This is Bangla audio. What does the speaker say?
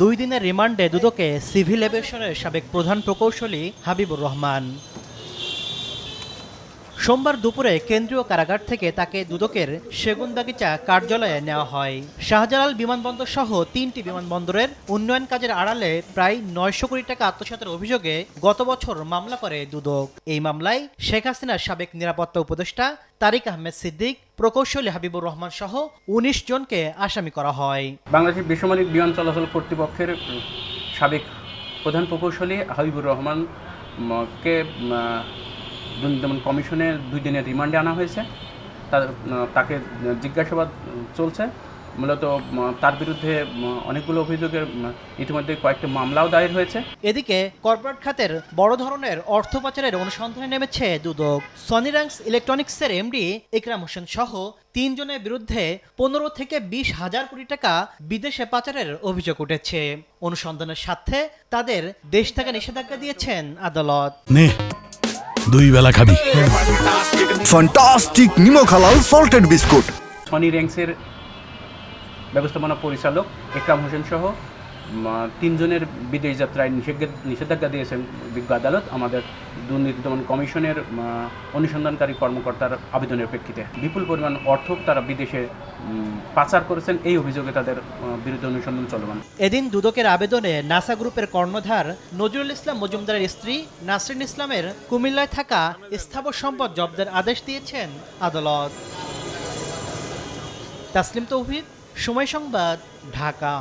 2 দিনের রিমান্ডে দুদকে সিভিল এভিয়েশনের সাবেক প্রধান প্রকৌশলী হাবিবুর রহমান। সোমবার দুপুরে কেন্দ্রীয় কারাগার থেকে তাকে দুদকের সেগুনবাগিচা কার্যালয়ে নেওয়া হয়। শাহজালাল বিমানবন্দর সহ 3টি বিমানবন্দরের উন্নয়ন কাজের আড়ালে প্রায় 900 কোটি টাকা আত্মসাতের অভিযোগে গত বছর মামলা করে দুদক। এই মামলায় শেখ হাসিনার সাবেক নিরাপত্তা উপদেষ্টা তারিক আহমেদ সিদ্দিক, প্রকৌশলী হাবিবুর রহমান সহ 19 জনকে আসামি করা হয়। বাংলাদেশের বেসামরিক বিমান চলাচল কর্তৃপক্ষের সাবেক প্রধান প্রকৌশলী হাবিবুর রহমান কে দুর্নীতি দমন কমিশনের 2 দিনের রিমান্ডে আনা হয়েছে। তাকে জিজ্ঞাসাবাদ চলছে। মূলত তার বিরুদ্ধে অনেকগুলো অভিযোগের ইতিমধ্যে কয়েকটি মামলাও দায়ের হয়েছে। এদিকে কর্পোরেট খাতের বড় ধরনের অর্থ পাচারের অনুসন্ধানে নেমেছে দুদক। সনিরাংস ইলেকট্রনিক্সের এমডি ইকরাম হোসেন সহ 3 জনের বিরুদ্ধে 15 থেকে 20 হাজার কোটি টাকা বিদেশে পাচারের অভিযোগ উঠেছে। অনুসন্ধানের স্বার্থে তাদের দেশ থেকে নিষেধাজ্ঞা দিয়েছেন আদালত। 2 বেলা খাবি ফ্যান্টাস্টিক নিমো খালাল সল্টেড বিস্কুট। সনিরাংসের ব্যবস্থাপনা পরিচালক ইকরাম হোসেন সহ 3 জনের বিদেশ যাত্রায় নিষেধাজ্ঞা দিয়েছেন বিজ্ঞ আদালত আমাদের দুর্নীতি দমন কমিশনের অনুসন্ধানকারী কর্মকর্তার আবেদনের প্রেক্ষিতে। বিপুল পরিমাণ অর্থ তারা বিদেশে পাচার করেছেন, এই অভিযোগে তাদের বিরুদ্ধে অনুসন্ধান চলমান। এদিন দুদকের আবেদনে নাসা গ্রুপের কর্ণধার নজরুল ইসলাম মজুমদারের স্ত্রী নাসরিন ইসলামের কুমিল্লায় থাকা স্থাবর সম্পদ জব্দের আদেশ দিয়েছেন আদালত। তাসলিম তৌহিদ, সময় সংবাদ, ঢাকা।